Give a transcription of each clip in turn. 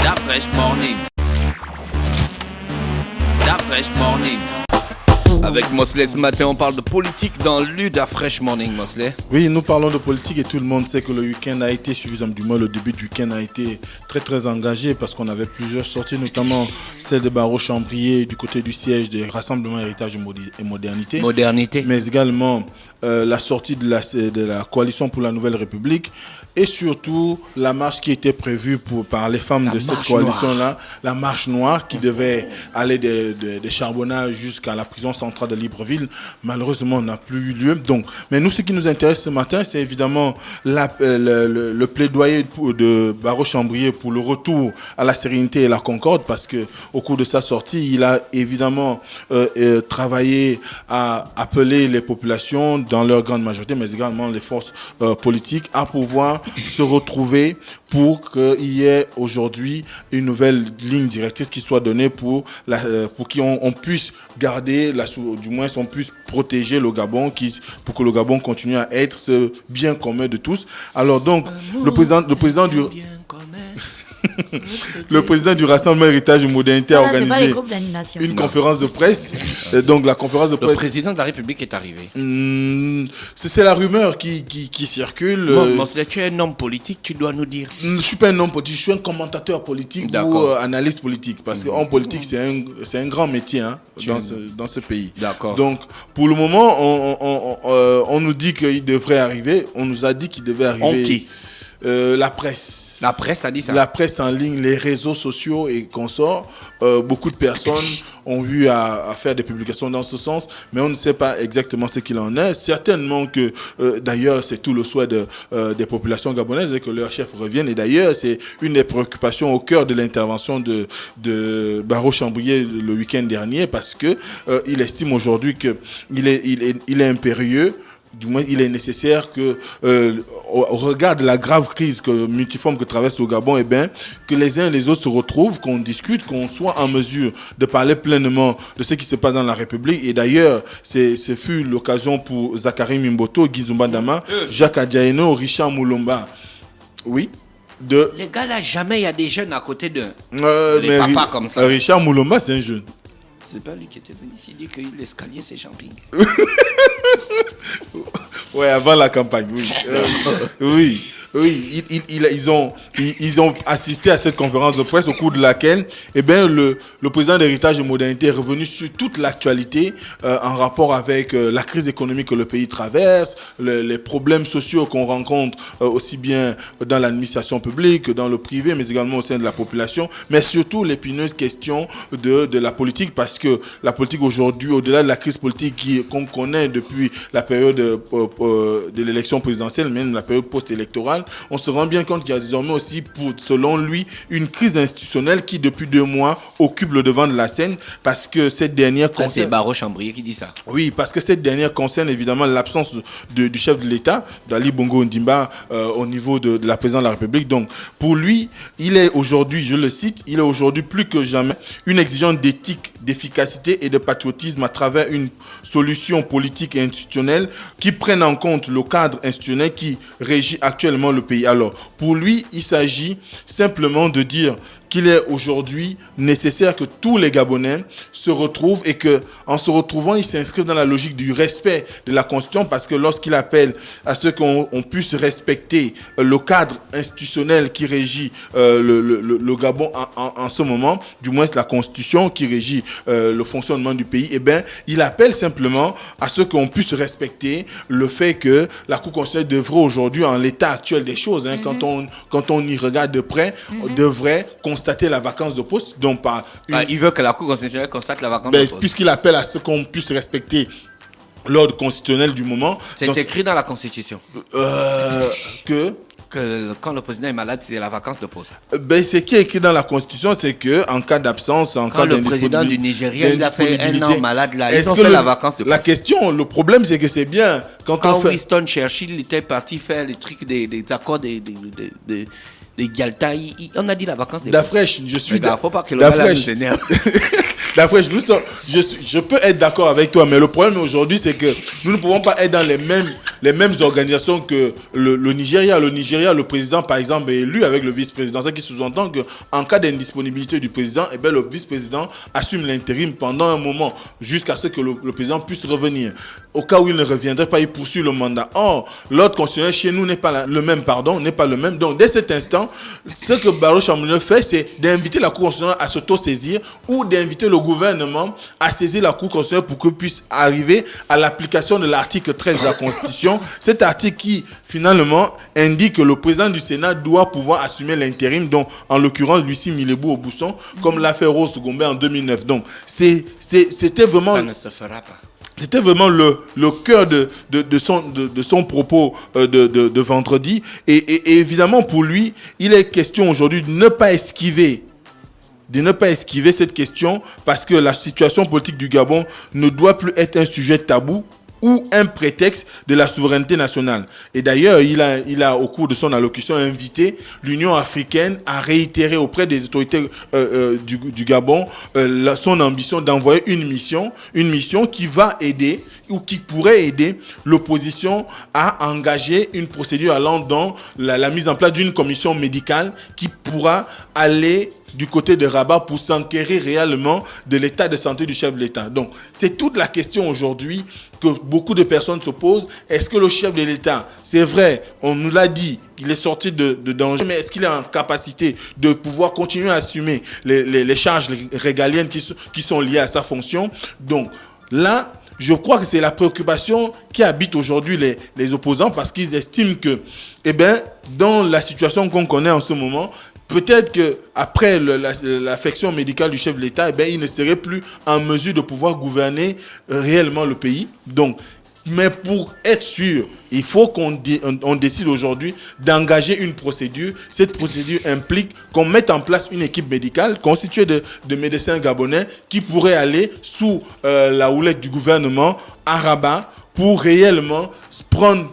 That fresh morning. That fresh morning. Avec Mosley ce matin, on parle de politique dans l'Uda Fresh Morning, Mosley. Oui, nous parlons de politique et tout le monde sait que le week-end a été suffisamment, du moins le début du week-end a été très très engagé parce qu'on avait plusieurs sorties, notamment celle de Barreau-Chambrier du côté du siège des Rassemblements Héritage et Modernité. Mais également la sortie de la coalition pour la Nouvelle République et surtout la marche qui était prévue par les femmes de cette coalition-là, la marche noire qui devait aller des Charbonnages jusqu'à la prison centrale de Libreville. Malheureusement, n'a plus eu lieu. Donc, mais nous, ce qui nous intéresse ce matin, c'est évidemment le plaidoyer de Barreau-Chambrier pour le retour à la sérénité et la concorde, parce que au cours de sa sortie, il a évidemment travaillé à appeler les populations, dans leur grande majorité, mais également les forces politiques, à pouvoir se retrouver pour qu'il y ait aujourd'hui une nouvelle ligne directrice qui soit donnée pour qu'on puisse garder, du moins on puisse protéger le Gabon, pour que le Gabon continue à être ce bien commun de tous. Alors donc, le président du Rassemblement Héritage et Modernité a organisé une conférence de presse. Donc la conférence de presse. Le président de la République est arrivé. C'est la rumeur qui circule. Mosley, tu es un homme politique, tu dois nous dire. Je ne suis pas un homme politique, je suis un commentateur politique ou analyste politique. Parce qu'en politique, c'est un grand métier dans ce pays. D'accord. Donc pour le moment, on nous dit qu'il devrait arriver. On nous a dit qu'il devait arriver. Qui la presse. La presse a dit ça. La presse en ligne, les réseaux sociaux et consorts. Beaucoup de personnes ont eu à faire des publications dans ce sens, mais on ne sait pas exactement ce qu'il en est. Certainement que, d'ailleurs, c'est tout le souhait des populations gabonaises et que leur chef revienne. Et d'ailleurs, c'est une des préoccupations au cœur de l'intervention de Barreau-Chambrier le week-end dernier, parce que il estime aujourd'hui qu'il est impérieux. Du moins, il est nécessaire que, au regard de la grave crise multiforme que traverse le Gabon, que les uns et les autres se retrouvent, qu'on discute, qu'on soit en mesure de parler pleinement de ce qui se passe dans la République. Et d'ailleurs, ce fut l'occasion pour Zachary Mimboto, Guizumba Dama, Jacques Adjaeno, Richard Moulomba. Oui. Les gars, là, jamais il y a des jeunes à côté d'eux. Les papas comme ça. Richard Moulomba, c'est un jeune. C'est pas lui qui était venu ici dire que l'escalier c'est champing. Ouais, avant la campagne, oui. Oui, ils ont assisté à cette conférence de presse au cours de laquelle le président d'Héritage et Modernité est revenu sur toute l'actualité en rapport avec la crise économique que le pays traverse, les problèmes sociaux qu'on rencontre aussi bien dans l'administration publique que dans le privé, mais également au sein de la population, mais surtout l'épineuse question de la politique, parce que la politique aujourd'hui, au-delà de la crise politique qu'on connaît depuis la période de l'élection présidentielle, même la période post-électorale, on se rend bien compte qu'il y a désormais aussi, selon lui, une crise institutionnelle qui, depuis 2 mois, occupe le devant de la scène, parce que cette dernière concerne... C'est Barreau-Chambrier qui dit ça. Oui, parce que cette dernière concerne évidemment l'absence du chef de l'État, d'Ali Bongo Ondimba, au niveau de la présidence de la République. Donc, pour lui, il est aujourd'hui, je le cite, il est aujourd'hui plus que jamais une exigence d'éthique, d'efficacité et de patriotisme à travers une solution politique et institutionnelle qui prenne en compte le cadre institutionnel qui régit actuellement le pays. Alors, pour lui, il s'agit simplement de dire qu'il est aujourd'hui nécessaire que tous les Gabonais se retrouvent et que, en se retrouvant, ils s'inscrivent dans la logique du respect de la Constitution, parce que lorsqu'il appelle à ce qu'on puisse respecter le cadre institutionnel qui régit le Gabon en ce moment, du moins c'est la Constitution qui régit le fonctionnement du pays, eh bien, il appelle simplement à ce qu'on puisse respecter le fait que la Cour constitutionnelle devrait aujourd'hui, en l'état actuel des choses, quand on y regarde de près, devrait constater la vacance de poste. Donc il veut que la Cour constitutionnelle constate la vacance de poste. Puisqu'il appelle à ce qu'on puisse respecter l'ordre constitutionnel du moment. C'est écrit dans la Constitution. Que quand le président est malade, c'est la vacance de poste. Ce qui est écrit dans la Constitution, c'est que en cas d'absence, en cas le président du Nigeria, il a fait 1 an malade, là, ils ont fait la vacance de poste. La question, le problème, c'est que c'est bien quand Winston Churchill était parti faire les trucs des accords des Yalta, on a dit la vacance des Dafresh, je suis d'accord. Faut pas que le gars nous énerve. Dafresh, je peux être d'accord avec toi, mais le problème aujourd'hui, c'est que nous ne pouvons pas être dans les mêmes les mêmes organisations que le Nigeria. Le Nigeria, le président, par exemple, est élu avec le vice-président. Ce qui sous-entend qu'en cas d'indisponibilité du président, eh bien, le vice-président assume l'intérim pendant un moment, jusqu'à ce que le président puisse revenir. Au cas où il ne reviendrait pas, il poursuit le mandat. Or, l'ordre constitutionnel chez nous n'est pas le même. Donc, dès cet instant, ce que Barreau Chambrier fait, c'est d'inviter la Cour constitutionnelle à s'auto-saisir ou d'inviter le gouvernement à saisir la Cour constitutionnelle pour que puisse arriver à l'application de l'article 13 de la Constitution. Cet article qui, finalement, indique que le président du Sénat doit pouvoir assumer l'intérim, donc, en l'occurrence, Lucie Milebou-Aubusson, comme l'a fait Rose Gombe en 2009. Donc, c'était vraiment... Ça ne se fera pas. C'était vraiment le cœur de son propos de vendredi. Et évidemment, pour lui, il est question aujourd'hui de ne pas esquiver cette question, parce que la situation politique du Gabon ne doit plus être un sujet tabou ou un prétexte de la souveraineté nationale. Et d'ailleurs, il a au cours de son allocution invité l'Union africaine à réitérer auprès des autorités du Gabon son ambition d'envoyer une mission qui va aider ou qui pourrait aider l'opposition à engager une procédure allant dans la mise en place d'une commission médicale qui pourra aller du côté de Rabat pour s'enquérir réellement de l'état de santé du chef de l'État. Donc, c'est toute la question aujourd'hui que beaucoup de personnes se posent. Est-ce que le chef de l'État, c'est vrai, on nous l'a dit, qu'il est sorti de danger, mais est-ce qu'il est en capacité de pouvoir continuer à assumer les charges régaliennes qui sont liées à sa fonction? Donc, là, je crois que c'est la préoccupation qui habite aujourd'hui les opposants, parce qu'ils estiment que, dans la situation qu'on connaît en ce moment, peut-être qu'après l'affection médicale du chef de l'État, il ne serait plus en mesure de pouvoir gouverner réellement le pays. Donc, mais pour être sûr, il faut qu'on décide aujourd'hui d'engager une procédure. Cette procédure implique qu'on mette en place une équipe médicale constituée de médecins gabonais qui pourraient aller sous la houlette du gouvernement à Rabat pour réellement prendre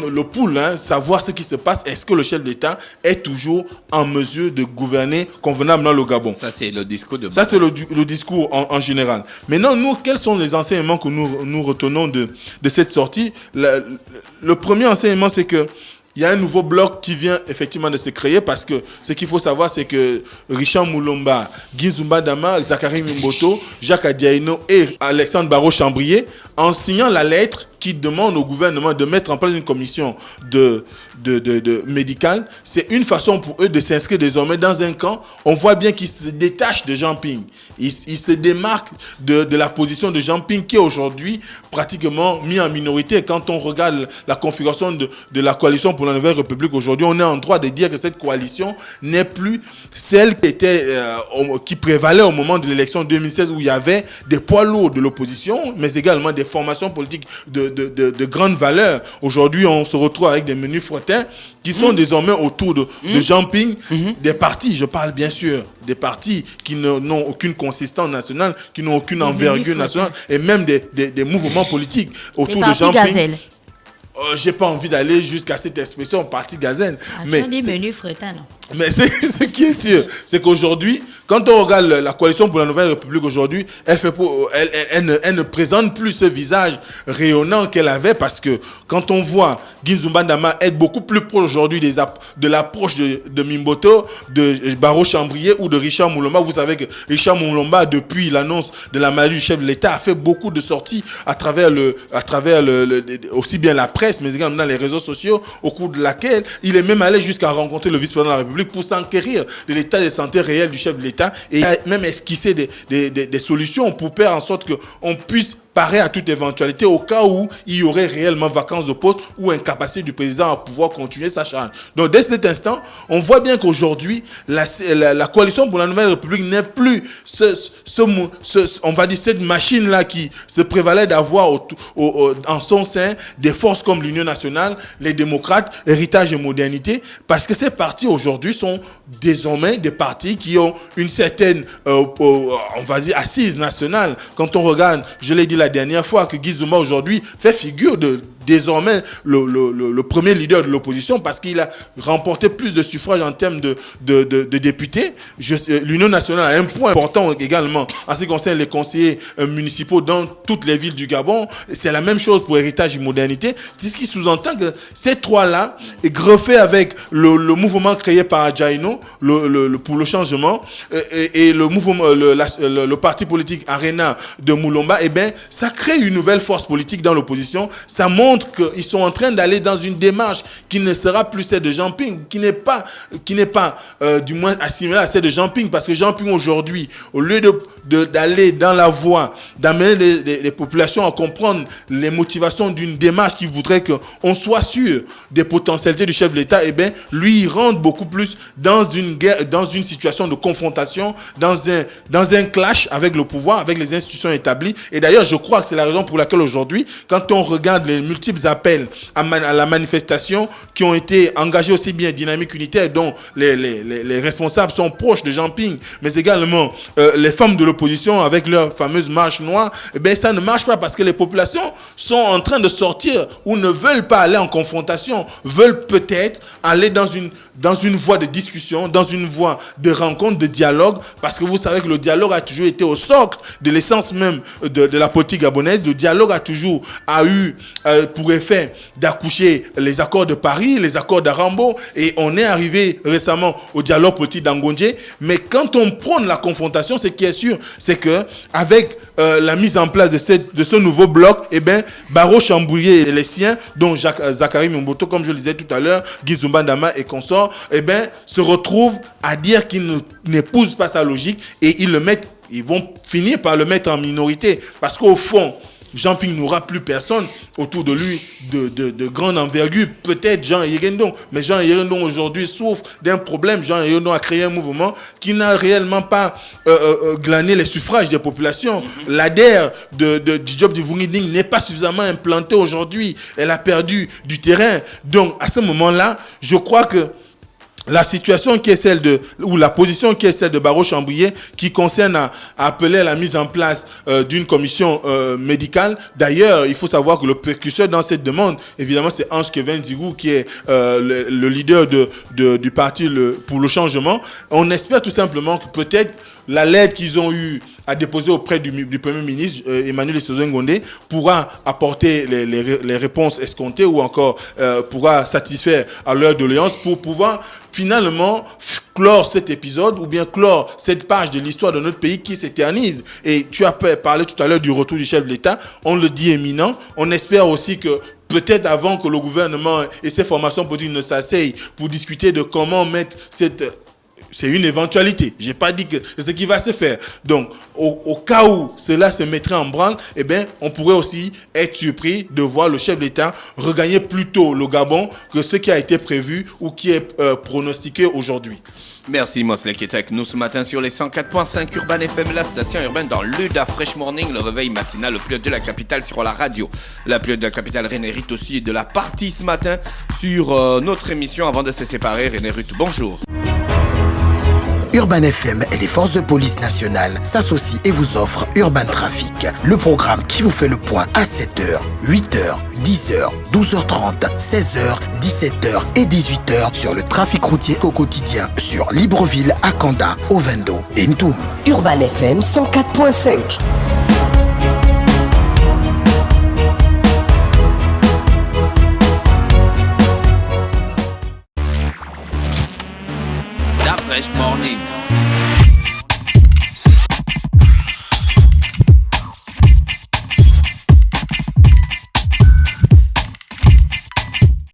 le pouls, savoir ce qui se passe. Est-ce que le chef d'État est toujours en mesure de gouverner convenablement le Gabon? Ça, c'est le discours de... Ça, c'est le discours en général. Maintenant, nous, quels sont les enseignements que nous retenons de cette sortie? Le premier enseignement, c'est que il y a un nouveau bloc qui vient effectivement de se créer, parce que ce qu'il faut savoir, c'est que Richard Moulomba, Guy Zumba Dama, Zachary Mimboto, Jacques Adiaino et Alexandre Barreau Chambrier, en signant la lettre qui demande au gouvernement de mettre en place une commission médicale, c'est une façon pour eux de s'inscrire désormais dans un camp. On voit bien qu'ils se détachent de Jean Ping. Ils se démarquent de la position de Jean Ping, qui est aujourd'hui pratiquement mis en minorité. Quand on regarde la configuration de la coalition pour la Nouvelle République aujourd'hui, on est en droit de dire que cette coalition n'est plus celle qui prévalait au moment de l'élection 2016, où il y avait des poids lourds de l'opposition, mais également des formations politiques de grande valeur. Aujourd'hui, on se retrouve avec des menus frottins qui sont désormais autour de Jean Ping, des partis, je parle bien sûr, des partis qui n'ont aucune consistance nationale, qui n'ont aucune envergure nationale, et même des mouvements politiques autour de Jean Ping. J'ai pas envie d'aller jusqu'à cette expression parti gazelle. Mais ce qui est sûr, c'est qu'aujourd'hui, quand on regarde la coalition pour la Nouvelle République aujourd'hui, elle ne présente plus ce visage rayonnant qu'elle avait, parce que quand on voit Guy Zumba Dama être beaucoup plus proche aujourd'hui de l'approche de Mimboto, de Barreau Chambrier ou de Richard Moulomba. Vous savez que Richard Moulomba, depuis l'annonce de la maladie du chef de l'État, a fait beaucoup de sorties à travers aussi bien la presse, mais également dans les réseaux sociaux, au cours de laquelle il est même allé jusqu'à rencontrer le vice-président de la République pour s'enquérir de l'état de santé réel du chef de l'État, et il a même esquissé des solutions pour faire en sorte qu'on puisse parer à toute éventualité au cas où il y aurait réellement vacance de poste ou incapacité du président à pouvoir continuer sa charge. Donc dès cet instant, on voit bien qu'aujourd'hui, la coalition pour la Nouvelle République n'est plus on va dire cette machine-là qui se prévalait d'avoir en son sein des forces comme l'Union nationale, les démocrates, Héritage et Modernité, parce que ces partis aujourd'hui sont désormais des partis qui ont une certaine, on va dire, assise nationale. Quand on regarde, je l'ai dit la dernière fois, que Guy Zuma aujourd'hui fait figure désormais le premier leader de l'opposition parce qu'il a remporté plus de suffrages en termes de députés. L'Union nationale a un point important également en ce qui concerne les conseillers municipaux dans toutes les villes du Gabon. C'est la même chose pour Héritage et Modernité. C'est ce qui sous-entend que ces trois-là, greffés avec le mouvement créé par Adjaïno pour le changement et le mouvement, le parti politique Arena de Moulomba, eh bien, ça crée une nouvelle force politique dans l'opposition. Ça montre qu'ils sont en train d'aller dans une démarche qui ne sera plus celle de Jean Ping, qui n'est pas du moins assimilée à celle de Jean Ping, parce que Jean Ping aujourd'hui, au lieu d'aller dans la voie, d'amener les populations à comprendre les motivations d'une démarche qui voudrait qu'on soit sûr des potentialités du chef de l'État, eh bien, lui, il rentre beaucoup plus dans une guerre, dans une situation de confrontation, dans un clash avec le pouvoir, avec les institutions établies. Et d'ailleurs, je crois que c'est la raison pour laquelle aujourd'hui, quand on regarde les multiples appels à la manifestation qui ont été engagés aussi bien Dynamique Unitaire, dont les responsables sont proches de Jean Ping, mais également les femmes de l'opposition avec leur fameuse marche noire, eh bien, ça ne marche pas parce que les populations sont en train de sortir ou ne veulent pas aller en confrontation, veulent peut-être aller dans une voie de discussion, dans une voie de rencontre, de dialogue, parce que vous savez que le dialogue a toujours été au socle de l'essence même de la politique gabonaise. Le dialogue a toujours eu pour effet d'accoucher les accords de Paris, les accords d'Arambo, et on est arrivé récemment au dialogue politique d'Angondje. Mais quand on prône la confrontation, ce qui est sûr, c'est que avec la mise en place de ce nouveau bloc, eh ben, Barreau Chambouillet et les siens, dont Zachary Mumboto, comme je le disais tout à l'heure, Guy Zumbandama et consorts, eh ben, se retrouvent à dire qu'ils n'épousent pas sa logique et ils vont finir par le mettre en minorité. Parce qu'au fond, Jean Ping n'aura plus personne autour de lui de grande envergure. Peut-être Jean Yerendon. Mais Jean Yerendon aujourd'hui souffre d'un problème. Jean Yerendon a créé un mouvement qui n'a réellement pas glané les suffrages des populations. L'ADER du job du Vungiding n'est pas suffisamment implantée aujourd'hui. Elle a perdu du terrain. Donc à ce moment-là, je crois que la situation qui est celle ou la position qui est celle de Barreau Chambouillet, qui concerne à appeler à la mise en place d'une commission médicale. D'ailleurs, il faut savoir que le précurseur dans cette demande, évidemment, c'est Ange Kevin Zigou, qui est le leader du parti pour le changement. On espère tout simplement que peut-être la lettre qu'ils ont eu à déposer auprès du Premier ministre, Emmanuel Essozo Ngondé, pourra apporter les réponses escomptées ou encore pourra satisfaire à leur doléance pour pouvoir finalement clore cet épisode ou bien clore cette page de l'histoire de notre pays qui s'éternise. Et tu as parlé tout à l'heure du retour du chef de l'État. On le dit éminent. On espère aussi que peut-être avant que le gouvernement et ses formations politiques ne s'asseyent pour discuter de comment mettre c'est une éventualité. Je n'ai pas dit que c'est ce qui va se faire. Donc, au cas où cela se mettrait en branle, eh bien, on pourrait aussi être surpris de voir le chef de l'État regagner plus tôt le Gabon que ce qui a été prévu ou qui est pronostiqué aujourd'hui. Merci Mosley qui est avec nous ce matin sur les 104.5 Urban FM, la station urbaine dans l'UDA Fresh Morning, le réveil matinal, le pilote de la capitale sur la radio. La pilote de la capitale René Ruth aussi de la partie ce matin sur notre émission avant de se séparer. René Ruth, bonjour. Urban FM et les forces de police nationales s'associent et vous offrent Urban Trafic, le programme qui vous fait le point à 7h, 8h, 10h, 12h30, 16h, 17h et 18h sur le trafic routier au quotidien sur Libreville, Akanda, Ovendo et Ntoum. Urban FM 104.5. Fresh Morning.